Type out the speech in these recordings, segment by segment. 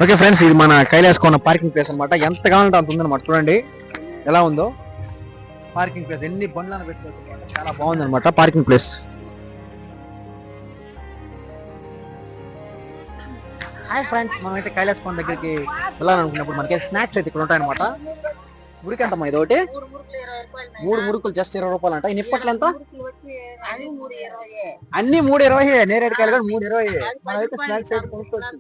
Okay friends, ఇది మన Kailasakona parking place అనమాట. ఎంత కావాలంటే అంత ఉందన్నమాట. చూడండి ఎలా ఉందో పార్కింగ్ ప్లేస్. ఎన్ని బండ్లను పెట్టుకోవచ్చు, చాలా బాగుంది అనమాట పార్కింగ్ ప్లేస్. హాయ్ ఫ్రెండ్స్, మనమైతే కైలాసకోన దగ్గరికి వెళ్ళాలనుకున్నప్పుడు మనకి స్నాక్స్ అయితే ఇక్కడ ఉంటాయన్నమాట. మురికి ఎంతమ్మా ఇది ఒకటి? 3 మురుకులు జస్ట్ 20 రూపాయలు అంట. ఈ నిప్పట్లు ఎంత? అన్ని 3.20. నేరేడుకాయలు కూడా 3.20. మనమైతే స్నాక్స్ అయితే కొనుక్కోవచ్చు.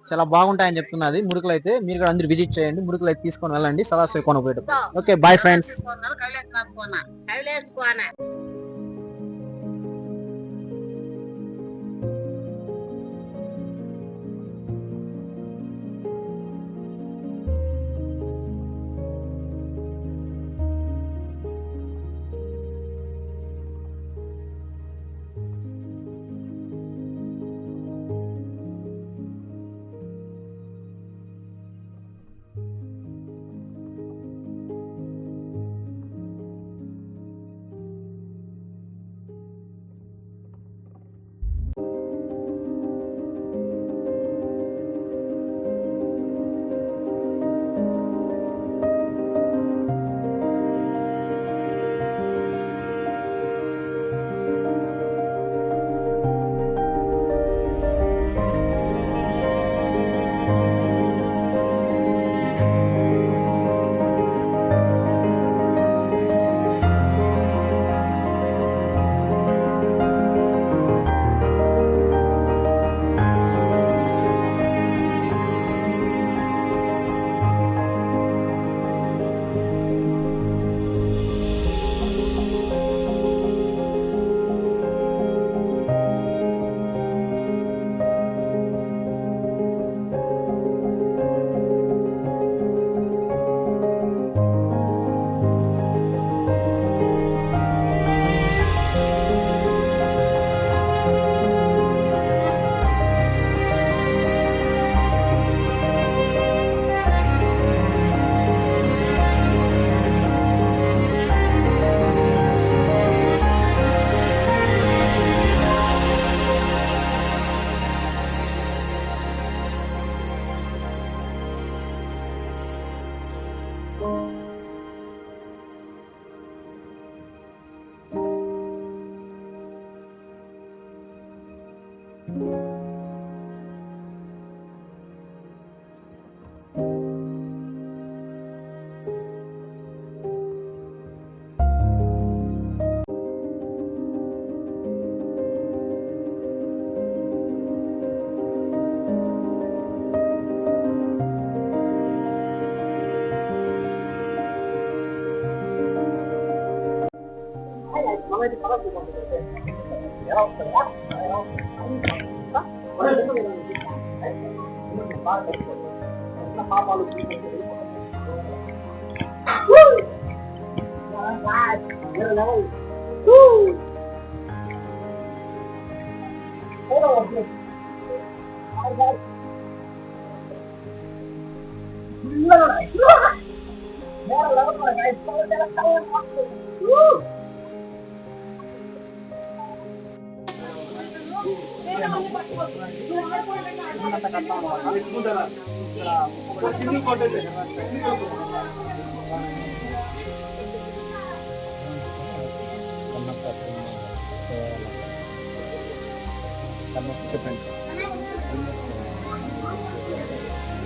చాలా బాగుంటాయని చెప్తున్నది మురుకులు అయితే. మీరు కూడా అందరూ విజిట్ చేయండి, మురుకులు అయితే తీసుకొని వెళ్ళండి సదాశివ కోన పోయేటప్పుడు. Okay bye friends.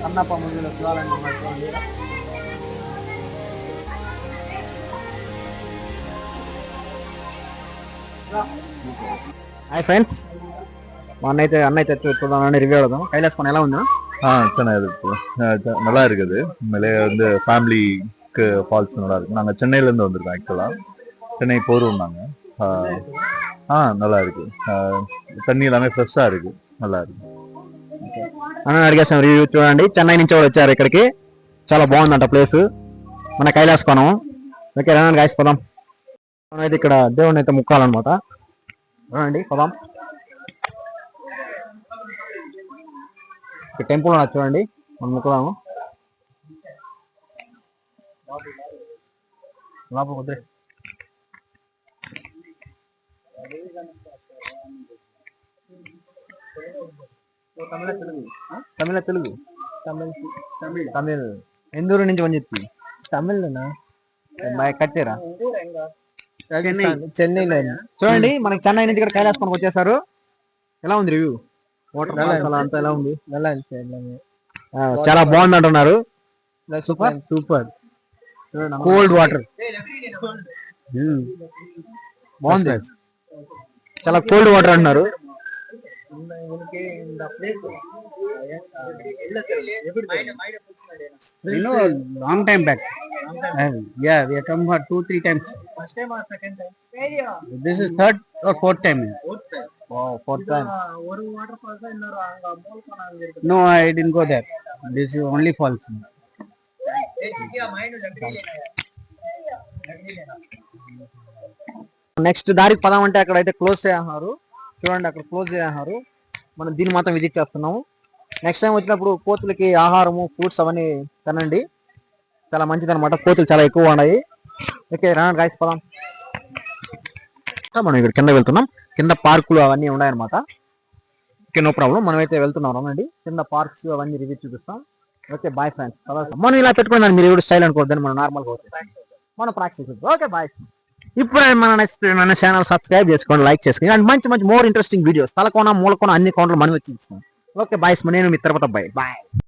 అన్నప్ప ముందులో చూడాలండి. హాయ್ ಫ್ರೆಂಡ್ಸ್, அண்ணாயிட்ட சொல்றாங்க ரிவ்யூ எழுதும். கைலாசம் ఎలా ఉందా? ಚೆನ್ನಾಗಿರುತ್ತೆ, நல்லா இருக்குது. மேலே வந்து ஃபேமிலிக்கு ஃபால்ஸ் நல்லா இருக்கு. நாங்கள் சென்னையிலேருந்து வந்திருக்கோம். ஆக்சுவலாக சென்னை போகிறோம் நாங்கள். நல்லா இருக்கு. தண்ணி எல்லாமே ఫ్రెష్గా இருக்கு, நல்லா இருக்கு. అన్న అడిగేసాం రివ్యూ చూడండి. చెన్నై నుంచి కూడా వచ్చారు ఇక్కడికి. చాలా బాగుందంట ప్లేస్, మన కైలాసకోనం. ఓకే రండి గాయస్ పోదాం. మనం అయితే ఇక్కడ దేవుడిని అయితే ముక్కాలన్నమాట. రండి పోదాం. టెంపుల్ చూడండి, 1 ముక్కదాము. లోపల వద్దే. తమిళ తెలుగు తమిళ్ ఎందూరు నుంచి వంజెత్తి తమిళ్నా కట్టారా చెన్నైలో. చూడండి మనకి చెన్నై నుంచి ఇక్కడ కైలాసపనికి వచ్చేసారు. ఎలా ఉంది రివ్యూ? వాటర్ అంతా ఎలా ఉంది? చాలా బాగుంది అంటున్నారు. Super super. కోల్డ్ వాటర్ బాగుంది, చాలా కోల్డ్ వాటర్ అంటున్నారు. Long time back. Yeah, we have come for 2-3 times. First time or second time? This is third or fourth time. Wow, fourth time. No, I didn't go there. This is only falls. Next దారికి పదామంటే అక్కడ అయితే close చేస్తున్నారు. చూడండి అక్కడ close చేస్తున్నారు. మనం దీన్ని మాత్రం విజిట్ చేస్తున్నాము. నెక్స్ట్ టైం వచ్చినప్పుడు కోతులకి ఆహారము ఫ్రూట్స్ అవన్నీ తినండి, చాలా మంచిది అనమాట. కోతులు చాలా ఎక్కువ ఉన్నాయి. ఓకే రాను గాయస్ పదాం. మనం ఇక్కడ కింద వెళ్తున్నాం. కింద పార్కులు అవన్నీ ఉన్నాయన్నమాట. ఓకే నో ప్రాబ్లం, మనం అయితే వెళ్తున్నాం. రండి కింద పార్క్స్ అవన్నీ రివ్యూ చూపిస్తాం. Okay bye friends. మనం ఇలా పెట్టుకున్నాను, మీరు ఎవరు స్టైల్ అనుకోవద్దని మనం నార్మల్గా మనం ప్రాక్టీస్. Okay bye. ఇప్పుడు మన ఛానల్ సబ్స్క్రైబ్ చేసుకోండి, లైక్ చేసుకోండి. అండ్ మంచి మంచి మోర్ ఇంట్రెస్టింగ్ వీడియోస్ తలకోన మూలకోన అన్ని కౌంటర్లు మనం వచ్చి ఇస్తున్నాం. ఓకే బాయ్స్, నేను మీ తిరుపతి అబ్బాయి. బాయ్.